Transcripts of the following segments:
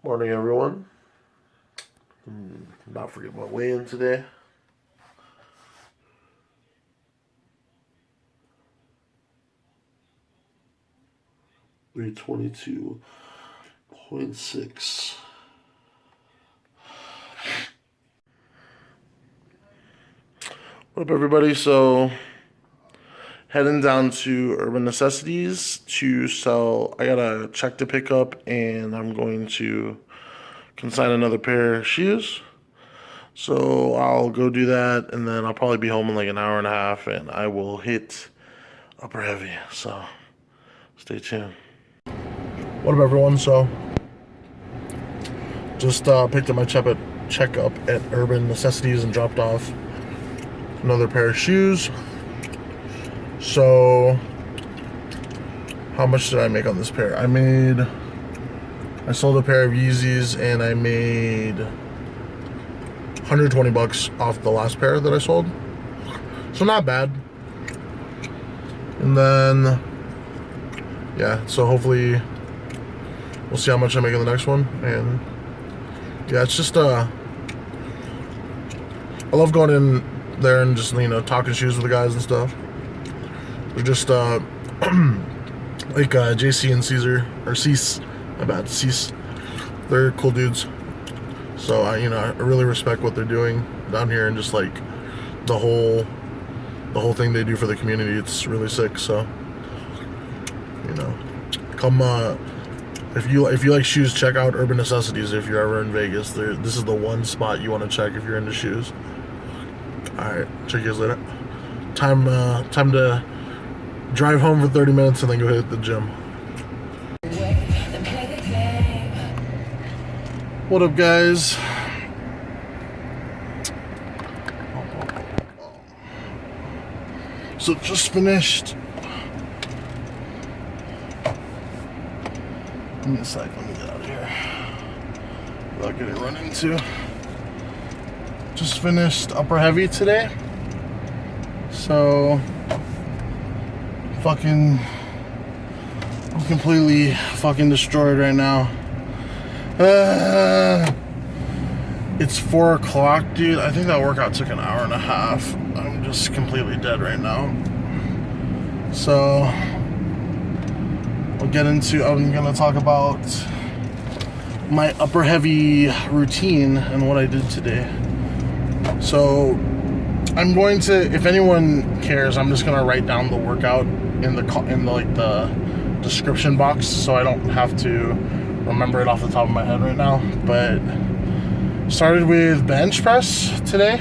Morning, everyone. Not forget my weigh-in today. $322.6. What up, everybody? So, heading down to Urban Necessities to sell. I got a check to pick up, and I'm going to consign another pair of shoes. So I'll go do that, and then I'll probably be home in like an hour and a half, and I will hit upper heavy. So stay tuned. What up, everyone? So just picked up my checkup at Urban Necessities and dropped off another pair of shoes. So how much did I make on this pair? I sold a pair of Yeezys, and I made $120 off the last pair that I sold. So not bad. And then, yeah, so hopefully we'll see how much I make in the next one. And yeah, it's just, I love going in there and just, talking shoes with the guys and stuff. They're just, like JC and Caesar, or Cease, my bad, Cease. They're cool dudes. So I really respect what they're doing down here, and just like the whole thing they do for the community. It's really sick. So come if you like shoes, check out Urban Necessities if you're ever in Vegas. This is the one spot you want to check if you're into shoes. All right, check you guys later. Time to drive home for 30 minutes and then go hit the gym. What up, guys? So just finished. Give me a sec, let me get out of here without getting run into. Just finished upper heavy today. So I'm completely fucking destroyed right now. It's 4 o'clock, dude. I think that workout took an hour and a half. I'm just completely dead right now. So I'm gonna talk about my upper heavy routine and what I did today. So I'm going to, if anyone cares, I'm just gonna write down the workout in the description box, so I don't have to remember it off the top of my head right now. But started with bench press today.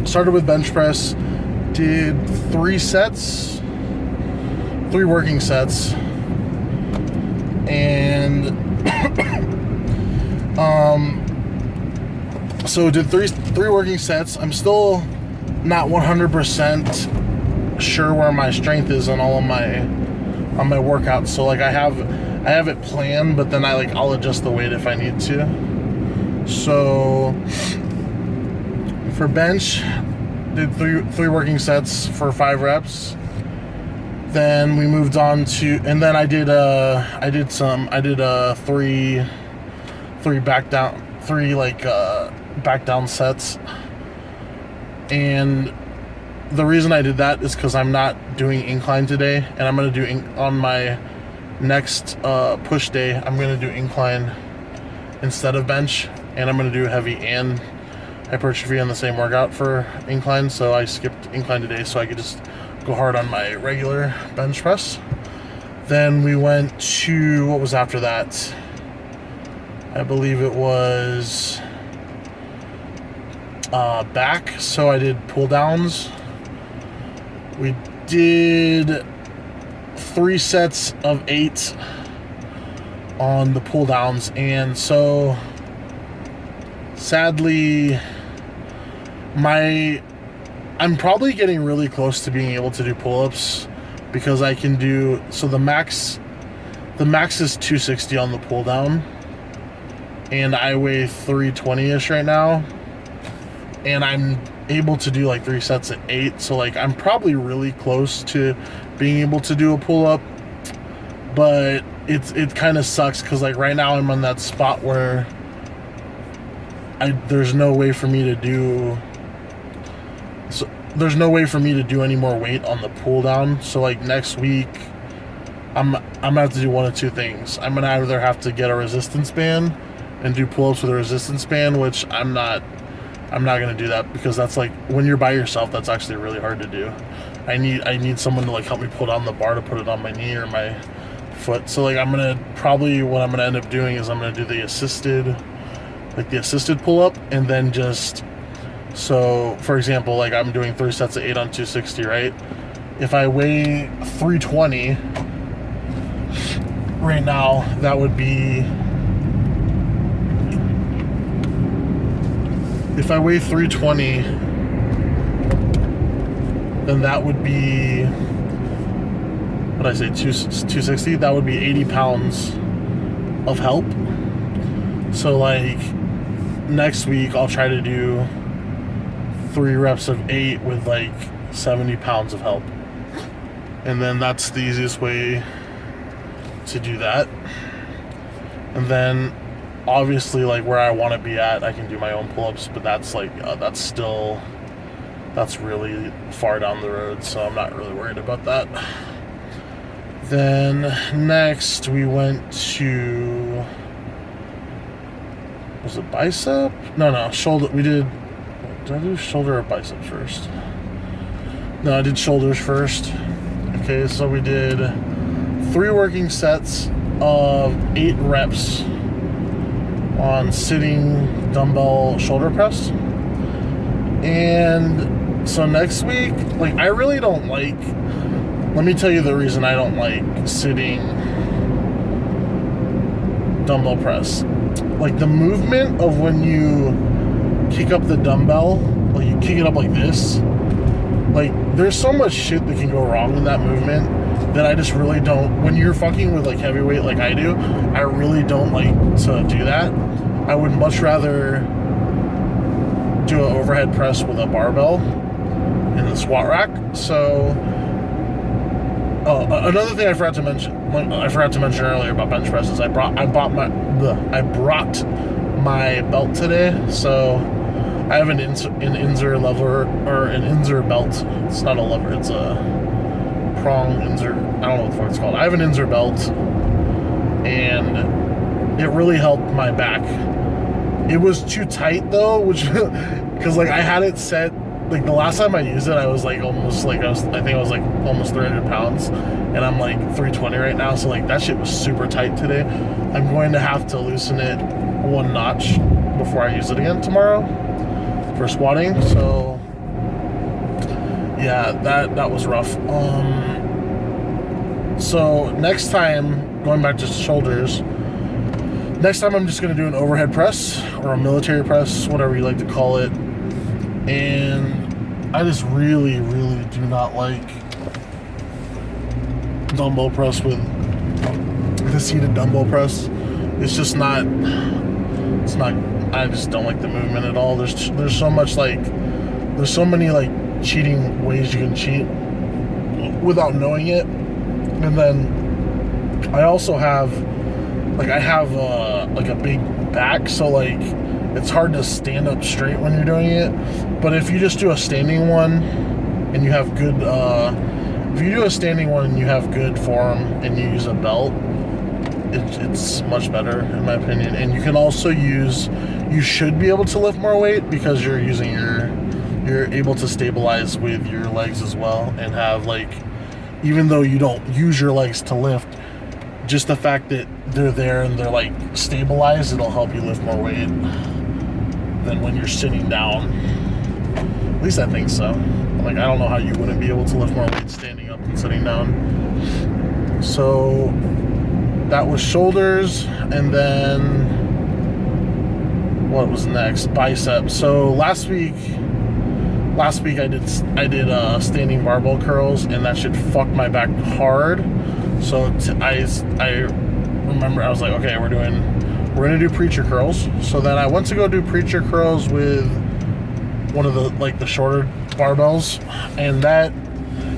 Started with bench press. Did 3 working sets, and so did three working sets. I'm still not 100% sure where my strength is on all of my workouts. So like I have it planned, but then I'll adjust the weight if I need to. So for bench, did three working sets for 5 reps. Then we moved on to, and then I did 3 back down sets. And the reason I did that is because I'm not doing incline today, and I'm going to do on my next push day. I'm going to do incline instead of bench, and I'm going to do heavy and hypertrophy on the same workout for incline. So I skipped incline today so I could just go hard on my regular bench press. Then we went to, what was after that? I believe it was back. So I did pull downs. We did 3 sets of 8 on the pull downs, and so sadly I'm probably getting really close to being able to do pull-ups, because I can do, so the max is 260 on the pull down, and I weigh 320ish right now, and I'm able to do like 3 sets at 8. So like I'm probably really close to being able to do a pull-up, but it kind of sucks because like right now I'm on that spot where there's no way for me to do any more weight on the pull down. So like next week I'm gonna have to do one of two things. I'm gonna either have to get a resistance band and do pull-ups with a resistance band, which I'm not gonna do that because that's like when you're by yourself, that's actually really hard to do. I need someone to like help me pull down the bar to put it on my knee or my foot. So like what I'm gonna end up doing is I'm gonna do the assisted pull-up, and then just, so for example, like I'm doing 3 sets of 8 on 260, right? If I weigh 320 right now, that would be, if I weigh 320, then that would be, what did I say, 260? That would be 80 pounds of help. So like next week I'll try to do 3 reps of 8 with like 70 pounds of help. And then that's the easiest way to do that. And then obviously like where I want to be at, I can do my own pull-ups, but that's like that's really far down the road, so I'm not really worried about that. Then next we went to, was it bicep? No, shoulder. Did I do shoulder or biceps first? No, I did shoulders first. Okay, so we did 3 working sets of 8 reps on sitting dumbbell shoulder press. And so next week, like I really don't like, let me tell you the reason I don't like sitting dumbbell press. Like the movement of when you kick up the dumbbell, like you kick it up like this, like there's so much shit that can go wrong in that movement that I just really don't, when you're fucking with like heavyweight like I do, I really don't like to do that. I would much rather do an overhead press with a barbell in the squat rack. So another thing I forgot to mention earlier about bench presses, I brought my belt today. So I have an Inzer lever, or an Inzer belt. It's not a lever, it's a prong Inzer. I don't know what the fuck it's called. I have an Inzer belt, and it really helped my back. It was too tight though, which because like I had it set, like the last time I used it, I was like almost like I think I was like almost 300 pounds, and I'm like 320 right now. So like that shit was super tight today. I'm going to have to loosen it 1 notch before I use it again tomorrow for squatting. So yeah, that was rough. So next time, going back to shoulders, next time I'm just going to do an overhead press or a military press, whatever you like to call it. And I just really, really do not like dumbbell press with the seated dumbbell press. It's just not, I just don't like the movement at all. There's so much like, there's so many like cheating ways you can cheat without knowing it. And then I also have, like I have like a big back, so like it's hard to stand up straight when you're doing it. But if you just do a standing one and you have good, if you do a standing one and you have good form and you use a belt, it's much better in my opinion. And you can also you should be able to lift more weight because you're able to stabilize with your legs as well, and have like, even though you don't use your legs to lift, just the fact that they're there and they're like stabilized, it'll help you lift more weight than when you're sitting down. At least I think so. Like I don't know how you wouldn't be able to lift more weight standing up and sitting down. So that was shoulders, and then what was next? Biceps. So last week I did standing barbell curls, and that shit fucked my back hard. So I remember I was like, okay, we're gonna do preacher curls. So then I went to go do preacher curls with one of the shorter barbells, and that,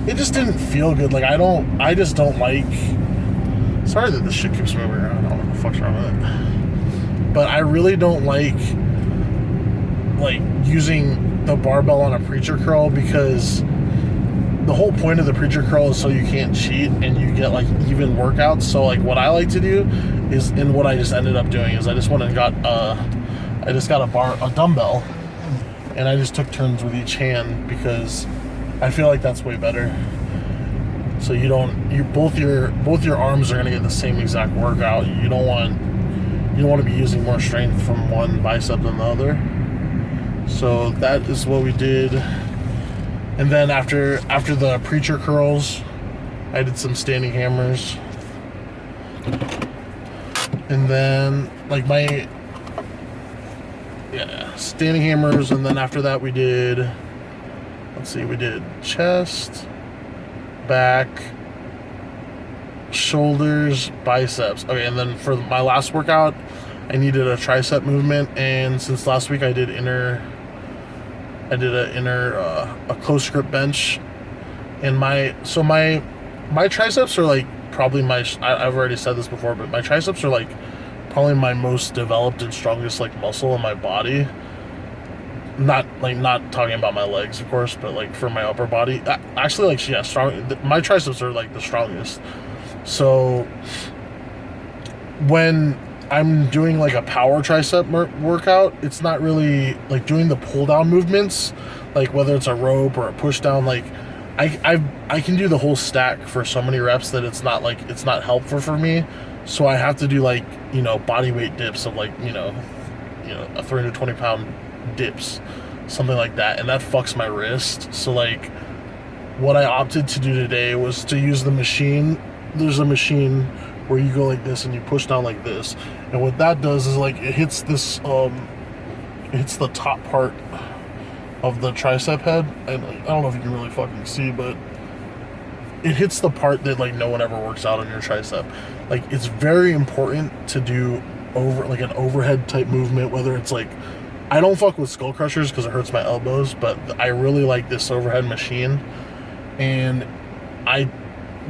it just didn't feel good. Like I just don't like Sorry that this shit keeps moving around. I don't know what the fuck's wrong with it. But I really don't like using the barbell on a preacher curl, because the whole point of the preacher curl is so you can't cheat and you get like even workouts. So like what I like to do is, and what I just ended up doing is I just went and got a dumbbell, and I just took turns with each hand, because I feel like that's way better. So both your arms are gonna get the same exact workout. You don't want to be using more strength from one bicep than the other. So that is what we did. And then after the preacher curls, I did some standing hammers. And then standing hammers, and then after that we did chest, back, shoulders, biceps. Okay, and then for my last workout, I needed a tricep movement, and since last week I did a close grip bench, and my triceps are like probably I've already said this before, but my triceps are like probably my most developed and strongest like muscle in my body. Not talking about my legs, of course, but like for my upper body, actually, like, yeah, strong. My triceps are like the strongest. So when I'm doing like a power tricep workout, it's not really like doing the pull down movements, like whether it's a rope or a push down. Like I can do the whole stack for so many reps that it's not helpful for me. So I have to do like, body weight dips of like, a 320-pound dips, something like that, and that fucks my wrist. So like what I opted to do today was to use the machine. There's a machine where you go like this and you push down like this, and what that does is like it hits this it hits the top part of the tricep head, and like, I don't know if you can really fucking see, but it hits the part that like no one ever works out on your tricep. Like it's very important to do an overhead type movement, whether it's like, I don't fuck with skull crushers because it hurts my elbows, but I really like this overhead machine, and I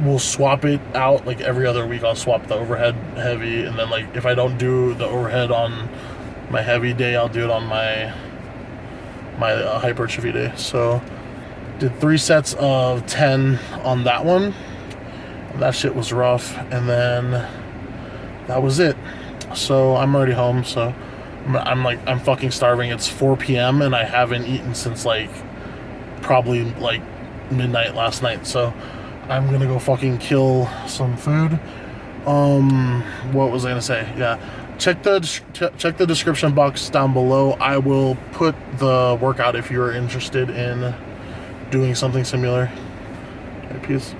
will swap it out like every other week. I'll swap the overhead heavy, and then like if I don't do the overhead on my heavy day, I'll do it on my hypertrophy day. So did 3 sets of 10 on that one. That shit was rough, and then that was it. So I'm already home, so I'm fucking starving. It's 4 p.m. and I haven't eaten since like probably like midnight last night. So I'm gonna go fucking kill some food. What was I gonna say? Yeah, check the description box down below. I will put the workout if you're interested in doing something similar. Okay, peace.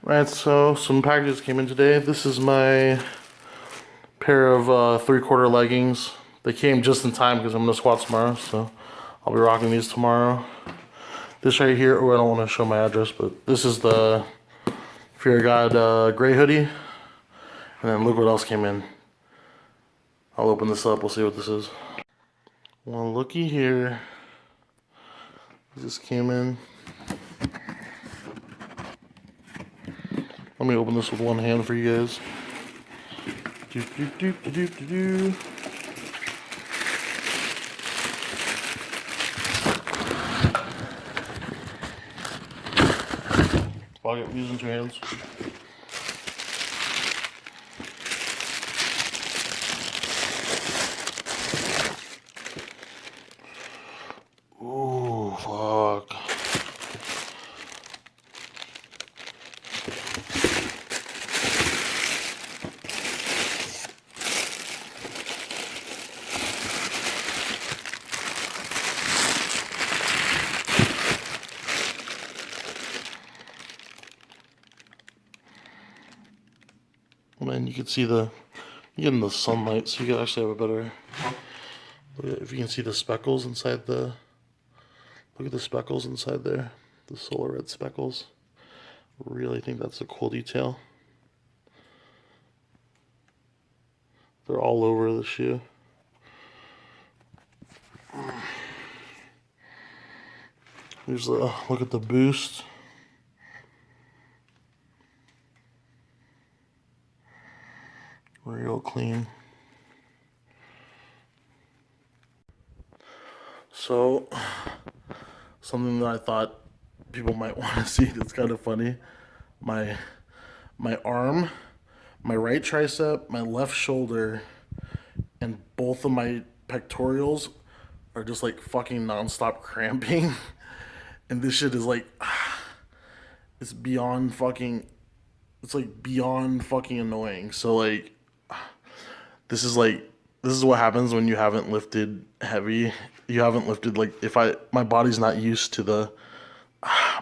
Right, so some packages came in today. This is my pair of 3/4 leggings. They came just in time because I'm gonna squat tomorrow, so I'll be rocking these tomorrow. This right here, I don't want to show my address, but this is the Fear of God gray hoodie. And then look what else came in. I'll open this up, we'll see what this is. Well, looky here. This came in. Let me open this with one hand for you guys. I'll get using 2 hands. Ooh, fuck. And then you can see you're getting the sunlight, so you can actually have a better, if you can see the speckles inside look at the speckles inside there, the solar red speckles. Really think that's a cool detail. They're all over the shoe. Here's the look at the boost. real clean. So, something that I thought people might want to see that's kind of funny. My arm, my right tricep, my left shoulder, and both of my pectorials are just like fucking nonstop cramping. And this shit is like, it's beyond fucking, it's like beyond fucking annoying. So like, this is like, this is what happens when you haven't lifted heavy. You haven't lifted like, my body's not used to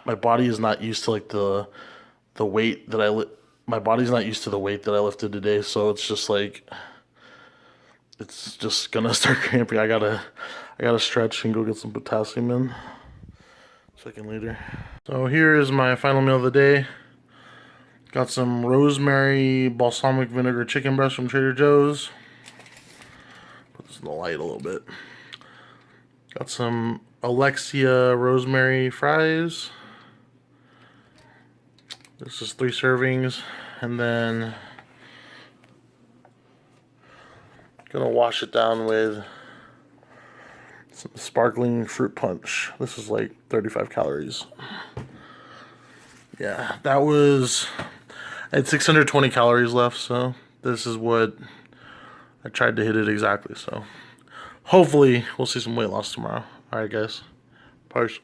my body is not used to like the weight that my body's not used to the weight that I lifted today. So it's just like, it's just gonna start cramping. I gotta stretch and go get some potassium in. Second later. So here is my final meal of the day. Got some rosemary balsamic vinegar chicken breast from Trader Joe's. Put this in the light a little bit. Got some Alexia rosemary fries. This is 3 servings. And then gonna wash it down with some sparkling fruit punch. This is like 35 calories. Yeah, that was, I had 620 calories left, so this is what I tried to hit it exactly. So hopefully we'll see some weight loss tomorrow. All right, guys. Peace.